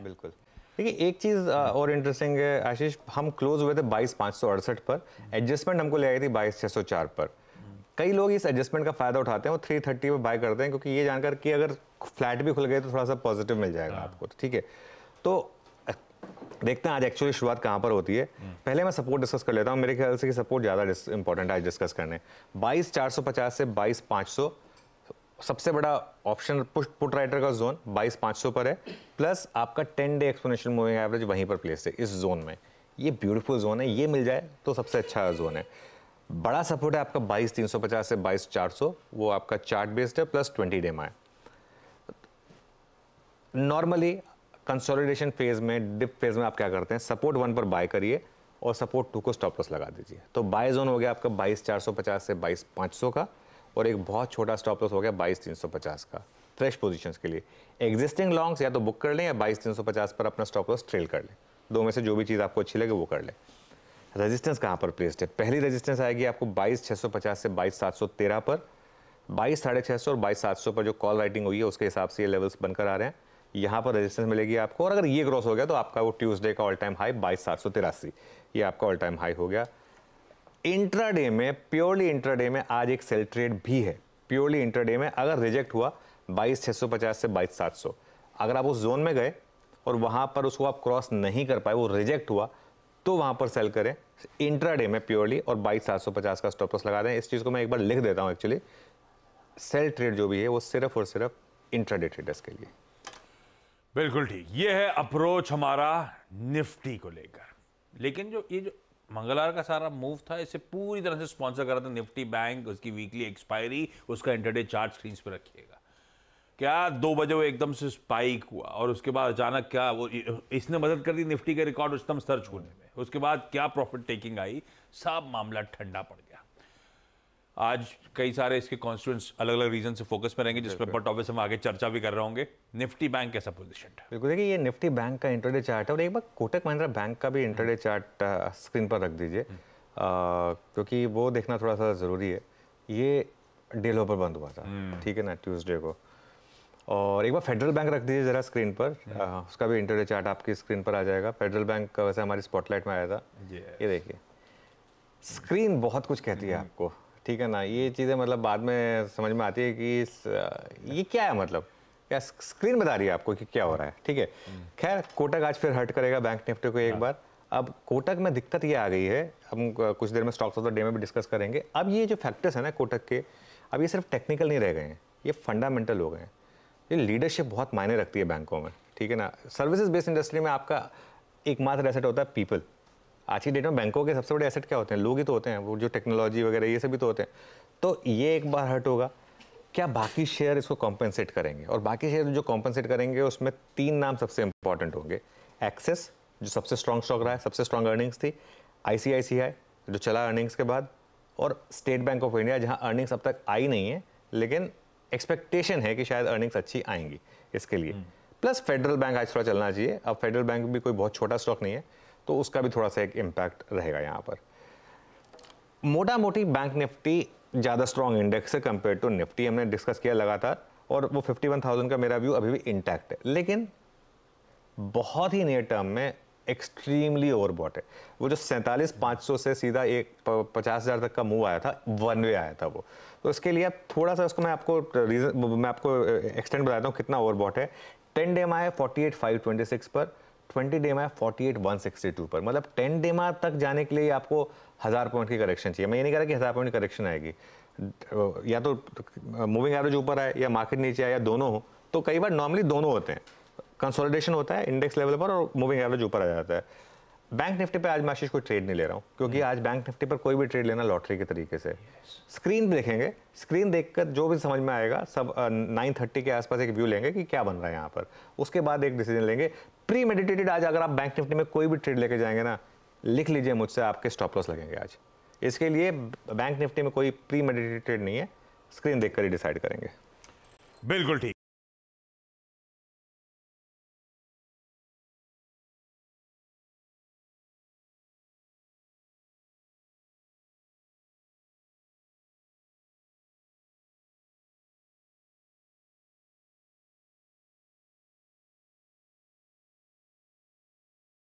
बिल्कुल। देखिए एक चीज़ और इंटरेस्टिंग है आशीष, हम क्लोज हुए थे 22,568 पर, एडजस्टमेंट हमको ले आई थी 22,604 पर। कई लोग इस एडजस्टमेंट का फायदा उठाते हैं, वो 330 पे बाय करते हैं क्योंकि ये जानकर कि अगर फ्लैट भी खुल गए तो थोड़ा सा पॉजिटिव मिल जाएगा आपको, तो ठीक है। तो देखते हैं आज एक्चुअली शुरुआत कहाँ पर होती है। पहले मैं सपोर्ट डिस्कस कर लेता हूँ, मेरे ख्याल से कि सपोर्ट ज़्यादा इंपॉर्टेंट है आज डिस्कस करने। 22,450 से 22,500 सबसे बड़ा ऑप्शन पुट राइटर का जोन 22,500 पर है, प्लस आपका 10 डे एक्सपोनेंशियल मूविंग एवरेज वहीं पर प्लेस है इस जोन में। ये ब्यूटीफुल जोन है, ये मिल जाए तो सबसे अच्छा जोन है। बड़ा सपोर्ट है आपका 22,350 से 22,400, वो आपका चार्ट बेस्ड है, प्लस 20 डे में है। नॉर्मली कंसोलिडेशन फेज में, डिप फेज में आप क्या करते हैं, सपोर्ट 1 पर बाय करिए और सपोर्ट 2 को स्टॉप लॉस लगा दीजिए। तो बाय जोन हो गया आपका 22,450 से 22,500 का, और एक बहुत छोटा स्टॉप लॉस हो गया 22,350 का फ्रेश पोजीशंस के लिए। एग्जिस्टिंग लॉन्ग्स या तो बुक कर लें या 22,350 पर अपना स्टॉप लॉस ट्रेल कर लें, दो में से जो भी चीज़ आपको अच्छी लगे वो कर लें। रेजिस्टेंस कहाँ पर प्लेस्ड है, पहली रेजिस्टेंस आएगी आपको 22,650 से 22,713 पर, 22,650 और 22,700 पर जो कॉल राइटिंग हुई है उसके हिसाब से ये लेवल्स बनकर आ रहे हैं। यहाँ पर रेजिस्टेंस मिलेगी आपको, और अगर ये क्रॉस हो गया तो आपका वो ट्यूसडे का ऑल टाइम हाई 22,783, ये आपका ऑल टाइम हाई हो गया। इंट्राडे में, प्योरली इंट्राडे में आज एक सेल ट्रेड भी है। प्योरली इंट्राडे में अगर रिजेक्ट हुआ 22,650 से 22,700, अगर आप उस जोन में गए और वहां पर उसको आप क्रॉस नहीं कर पाए, वो रिजेक्ट हुआ, तो वहां पर सेल करें इंट्राडे में प्योरली, और 22,750 का स्टॉप लॉस लगा दें। इस चीज को मैं एक बार लिख देता हूं, एक्चुअली सेल ट्रेड जो भी है वो सिर्फ और सिर्फ इंट्राडे ट्रेडर्स के लिए। बिल्कुल ठीक, ये है अप्रोच हमारा निफ्टी को लेकर। लेकिन ये जो मंगलवार का सारा मूव था, इसे पूरी तरह से स्पॉन्सर कर रहा था निफ्टी बैंक, उसकी वीकली एक्सपायरी, उसका इंटरडे चार्ट स्क्रीन पे रखिएगा। क्या 2 बजे वो एकदम से स्पाइक हुआ और उसके बाद अचानक क्या वो इसने मदद कर दी निफ्टी के रिकॉर्ड उच्चतम स्तर छूने में, उसके बाद क्या प्रॉफिट टेकिंग आई, सब मामला ठंडा पड़ गया। आज कई सारे इसके कॉन्स्टिट्यूएंट्स अलग अलग रीजन से फोकस में रहेंगे, जिस पर बट ऑब्वियस हम आगे चर्चा भी कर रहे होंगे। निफ्टी बैंक कैसा पोजीशन है? बिल्कुल, देखिए ये निफ्टी बैंक का इंटरडे चार्ट है, और एक बार कोटक महिंद्रा बैंक का भी इंटरडे चार्ट स्क्रीन पर रख दीजिए, क्योंकि वो देखना थोड़ा सा ज़रूरी है। ये डे लो पर बंद हुआ था, ठीक है ना, ट्यूसडे को। और एक बार फेडरल बैंक रख दीजिए ज़रा स्क्रीन पर, उसका भी इंटरडे चार्ट आपकी स्क्रीन पर आ जाएगा। फेडरल बैंक का वैसे हमारी स्पॉटलाइट में आया था, ये देखिए स्क्रीन बहुत कुछ कहती है आपको, ठीक है ना। ये चीज़ें मतलब बाद में समझ में आती है कि ये क्या है, मतलब क्या स्क्रीन बता रही है आपको कि क्या हो रहा है, ठीक है। खैर कोटक आज फिर हर्ट करेगा बैंक निफ्टी को एक बार। अब कोटक में दिक्कत ये आ गई है, हम कुछ देर में स्टॉक्स ऑफ द डे में भी डिस्कस करेंगे। अब ये जो फैक्टर्स है ना कोटक के, अब ये सिर्फ टेक्निकल नहीं रह गए हैं, ये फंडामेंटल हो गए हैं। ये लीडरशिप बहुत मायने रखती है बैंकों में, ठीक है ना। सर्विसेज बेस्ड इंडस्ट्री में आपका एकमात्र एसेट होता है पीपल। आज की डेट में बैंकों के सबसे बड़े एसेट क्या होते हैं, लोग ही तो होते हैं, वो जो टेक्नोलॉजी वगैरह ये सब भी तो होते हैं। तो ये एक बार हर्ट होगा, क्या बाकी शेयर इसको कॉम्पेंसेट करेंगे? और बाकी शेयर जो कॉम्पेंसेट करेंगे उसमें 3 नाम सबसे इंपॉर्टेंट होंगे। एक्सिस जो सबसे स्ट्रॉन्ग स्टॉक रहा है, सबसे स्ट्रॉन्ग अर्निंग्स थी, ICICI जो चला अर्निंग्स के बाद, और स्टेट बैंक ऑफ इंडिया जहां अर्निंग्स अब तक आई नहीं है लेकिन एक्सपेक्टेशन है कि शायद अर्निंग्स अच्छी आएंगी इसके लिए। प्लस फेडरल बैंक आज थोड़ा चलना चाहिए। अब फेडरल बैंक भी कोई बहुत छोटा स्टॉक नहीं है, तो उसका भी थोड़ा सा एक इम्पैक्ट रहेगा यहाँ पर। मोटा मोटी बैंक निफ्टी ज़्यादा स्ट्रॉन्ग इंडेक्स है कंपेयर टू निफ्टी, हमने डिस्कस किया लगातार, और वो 51,000 का मेरा व्यू अभी भी इंटैक्ट है। लेकिन बहुत ही नियर टर्म में एक्सट्रीमली ओवरबॉट है। वो जो 47,500 से सीधा 50,000 तक का मूव आया था, वन वे आया था वो, तो इसके लिए थोड़ा सा उसको मैं आपको एक्सटेंड बताता हूँ कितना ओवरबॉट है। 10 डे में 48,526 पर, 20 डे में 48,162 पर। मतलब 10 डे में तक जाने के लिए आपको 1000 पॉइंट की करेक्शन चाहिए। मैं ये नहीं कह रहा कि 1000 पॉइंट की करेक्शन आएगी, या तो मूविंग एवरेज ऊपर आए या मार्केट नीचे आए या दोनों हो। तो कई बार नॉर्मली दोनों होते हैं, कंसोलिडेशन होता है इंडेक्स लेवल पर और मूविंग एवरेज ऊपर आ जाता है। बैंक निफ्टी पे आज मैं आशीष कोई ट्रेड नहीं ले रहा हूँ, क्योंकि आज बैंक निफ्टी पर कोई भी ट्रेड लेना लॉटरी के तरीके से। स्क्रीन देखेंगे, स्क्रीन देखकर जो भी समझ में आएगा, सब 9:30 के आसपास एक व्यू लेंगे कि क्या बन रहा है यहाँ पर, उसके बाद एक डिसीजन लेंगे। प्री मेडिटेटेड आज अगर आप बैंक निफ्टी में कोई भी ट्रेड लेके जाएंगे ना, लिख लीजिए मुझसे, आपके स्टॉप लॉस लगेंगे आज। इसके लिए बैंक निफ्टी में कोई प्री मेडिटेटेड नहीं है, स्क्रीन देखकर ही डिसाइड करेंगे। बिल्कुल ठीक।